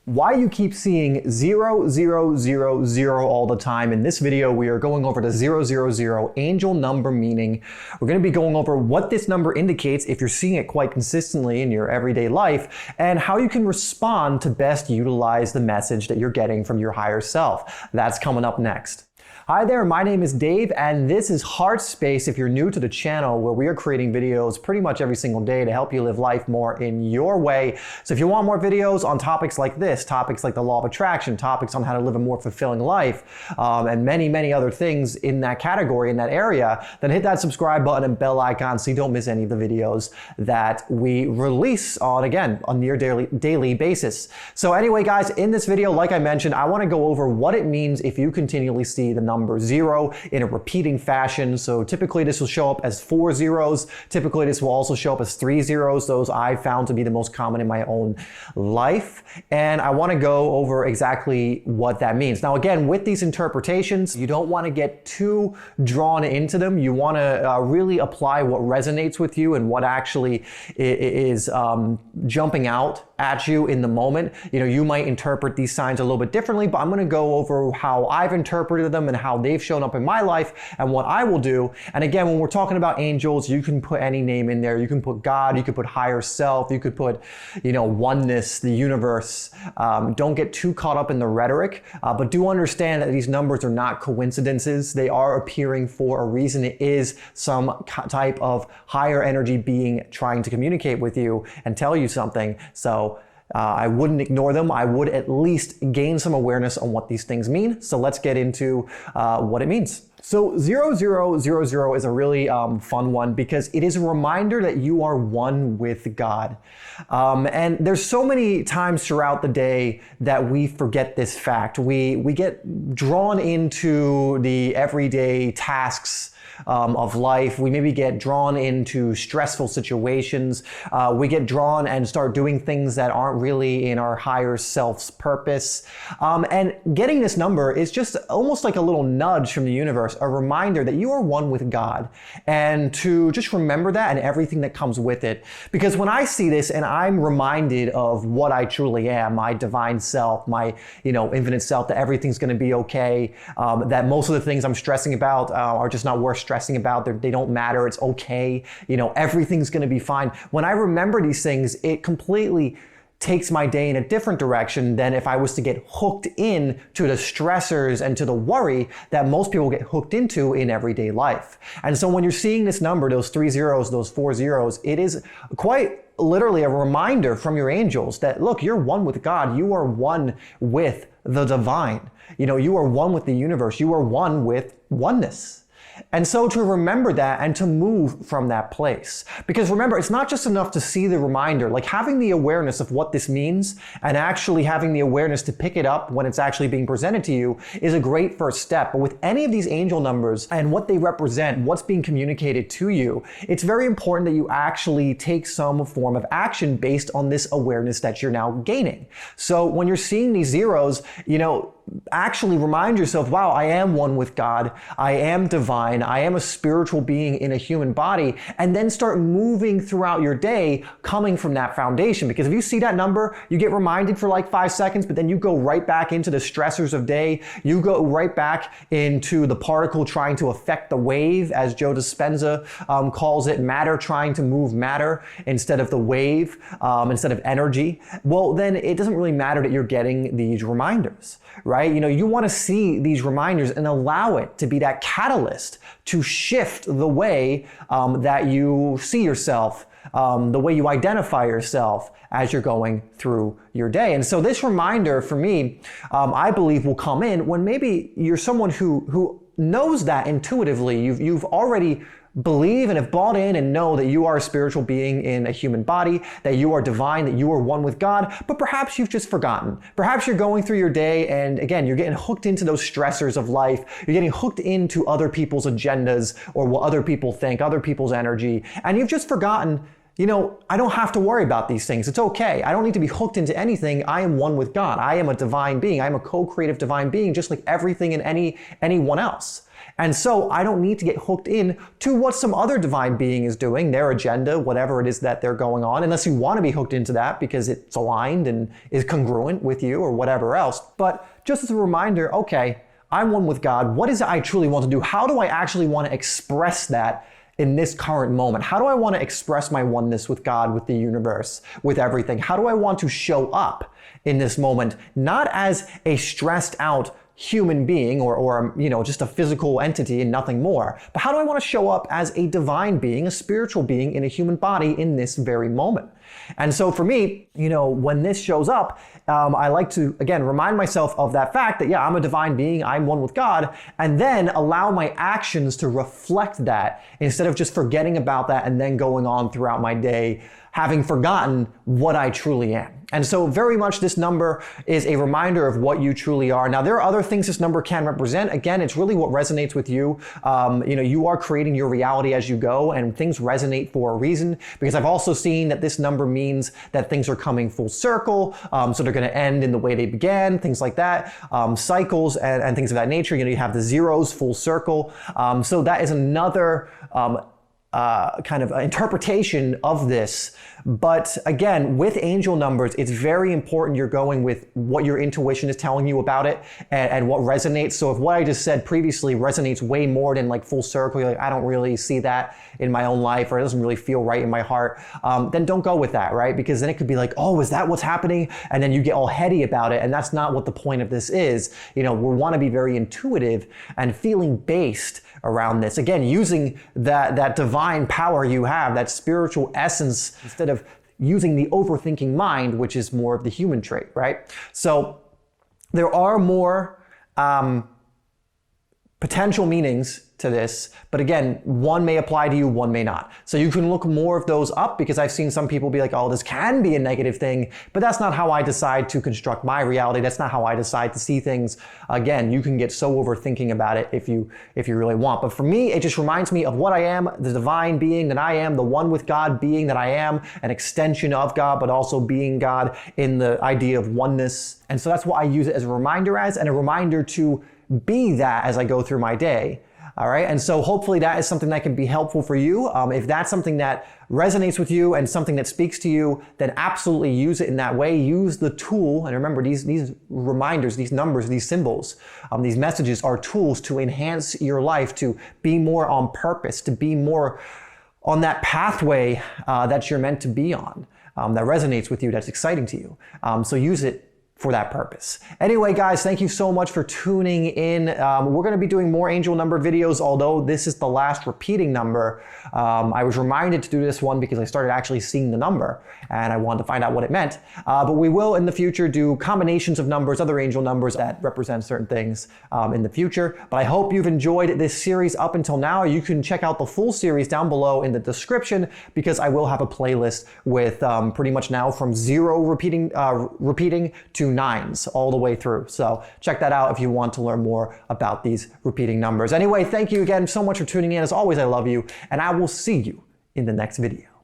Why you keep seeing 0, 0, 0, 0 all the time. In this video, we are going over the 000 angel number meaning. We're going to be going over what this number indicates if you're seeing it quite consistently in your everyday life, and how you can respond to best utilize the message that you're getting from your higher self. That's coming up next. Hi there, my name is Dave, and this is HeartSpace if you're new to the channel, where we are creating videos pretty much every single day to help you live life more in your way. So if you want more videos on topics like this, topics like the law of attraction, topics on how to live a more fulfilling life, and many, many other things in that category, in that area, then hit that subscribe button and bell icon so you don't miss any of the videos that we release on, again, a near daily basis. So anyway, guys, in this video, like I mentioned, I want to go over what it means if you continually see the number 0 in a repeating fashion. So typically this will show up as 4 zeros. Typically this will also show up as 3 zeros. Those I found to be the most common in my own life. And I want to go over exactly what that means. Now again, with these interpretations, you don't want to get too drawn into them. You want to really apply what resonates with you and what actually is jumping out at you in the moment. You know, you might interpret these signs a little bit differently, but I'm going to go over how I've interpreted them and how they've shown up in my life and what I will do. And again, when we're talking about angels, you can put any name in there. You can put God, you could put higher self, you could put, you know, oneness, the universe. Don't get too caught up in the rhetoric, but do understand that these numbers are not coincidences. They are appearing for a reason. It is some type of higher energy being trying to communicate with you and tell you something. So I wouldn't ignore them. I would at least gain some awareness on what these things mean. So let's get into what it means. So 0000 is a really fun one because it is a reminder that you are one with God. And there's so many times throughout the day that we forget this fact. We get drawn into the everyday tasks of life. We maybe get drawn into stressful situations. We get drawn and start doing things that aren't really in our higher self's purpose. And getting this number is just almost like a little nudge from the universe, a reminder that you are one with God, and to just remember that and everything that comes with it. Because when I see this and I'm reminded of what I truly am, my divine self, my, you know, infinite self, that everything's going to be okay, that most of the things I'm stressing about are just not worth stressing about. They don't matter. It's okay. You know, everything's going to be fine. When I remember these things, it completely takes my day in a different direction than if I was to get hooked in to the stressors and to the worry that most people get hooked into in everyday life. And so when you're seeing this number, those 3 zeros, those 4 zeros, it is quite literally a reminder from your angels that, look, you're one with God. You are one with the divine. You know, you are one with the universe. You are one with oneness. And so to remember that and to move from that place. Because remember, it's not just enough to see the reminder, like having the awareness of what this means and actually having the awareness to pick it up when it's actually being presented to you is a great first step. But with any of these angel numbers and what they represent, what's being communicated to you, it's very important that you actually take some form of action based on this awareness that you're now gaining. So when you're seeing these zeros, you know, actually remind yourself, wow, I am one with God. I am divine. I am a spiritual being in a human body. And then start moving throughout your day coming from that foundation. Because if you see that number, you get reminded for like 5 seconds, but then you go right back into the stressors of day. You go right back into the particle trying to affect the wave, as Joe Dispenza calls it, matter trying to move matter instead of the wave, instead of energy. Well, then it doesn't really matter that you're getting these reminders, right? You know, you want to see these reminders and allow it to be that catalyst to shift the way that you see yourself, the way you identify yourself as you're going through your day. And so this reminder for me, I believe will come in when maybe you're someone who knows that intuitively. You've already believe and have bought in and know that you are a spiritual being in a human body, that you are divine, that you are one with God, but perhaps you've just forgotten. Perhaps you're going through your day and again, you're getting hooked into those stressors of life. You're getting hooked into other people's agendas or what other people think, other people's energy, and you've just forgotten I don't have to worry about these things. It's okay. I don't need to be hooked into anything. I am one with God. I am a divine being. I am a co-creative divine being, just like everything and anyone else. And so I don't need to get hooked in to what some other divine being is doing, their agenda, whatever it is that they're going on, unless you want to be hooked into that because it's aligned and is congruent with you or whatever else. But just as a reminder, okay, I'm one with God. What is it I truly want to do? How do I actually want to express that in this current moment? How do I want to express my oneness with God, with the universe, with everything? How do I want to show up in this moment, not as a stressed out human being or just a physical entity and nothing more, but how do I want to show up as a divine being, a spiritual being in a human body in this very moment? And so for me, when this shows up, I like to, again, remind myself of that fact that, I'm a divine being, I'm one with God, and then allow my actions to reflect that instead of just forgetting about that and then going on throughout my day having forgotten what I truly am. And so very much this number is a reminder of what you truly are. Now, there are other things this number can represent. Again, it's really what resonates with you. You are creating your reality as you go, and things resonate for a reason, because I've also seen that this number means that things are coming full circle. So they're going to end in the way they began, things like that, cycles and things of that nature. You have the zeros, full circle. So that is another kind of interpretation of this. But again, with angel numbers, it's very important you're going with what your intuition is telling you about it and what resonates. So if what I just said previously resonates way more than like full circle, you're like, I don't really see that in my own life, or it doesn't really feel right in my heart, then don't go with that, right? Because then it could be like, oh, is that what's happening? And then you get all heady about it. And that's not what the point of this is. We want to be very intuitive and feeling based around this. Again, using that divine power you have, that spiritual essence, instead of using the overthinking mind, which is more of the human trait, right? So there are more potential meanings to this, but again, one may apply to you, one may not. So you can look more of those up, because I've seen some people be like, oh, this can be a negative thing, but that's not how I decide to construct my reality. That's not how I decide to see things. Again, you can get so overthinking about it if you really want. But for me, it just reminds me of what I am, the divine being that I am, the one with God being that I am, an extension of God, but also being God in the idea of oneness. And so that's what I use it as a reminder and a reminder to be that as I go through my day. All right. And so hopefully that is something that can be helpful for you. If that's something that resonates with you and something that speaks to you, then absolutely use it in that way. Use the tool. And remember, these reminders, these numbers, these symbols, these messages are tools to enhance your life, to be more on purpose, to be more on that pathway that you're meant to be on, that resonates with you, that's exciting to you. So use it for that purpose. Anyway, guys, thank you so much for tuning in. We're going to be doing more angel number videos, although this is the last repeating number. I was reminded to do this one because I started actually seeing the number and I wanted to find out what it meant. But we will in the future do combinations of numbers, other angel numbers that represent certain things in the future. But I hope you've enjoyed this series up until now. You can check out the full series down below in the description, because I will have a playlist with pretty much now from 0 repeating to 9s all the way through. So check that out if you want to learn more about these repeating numbers. Anyway, thank you again so much for tuning in. As always, I love you, and I will see you in the next video.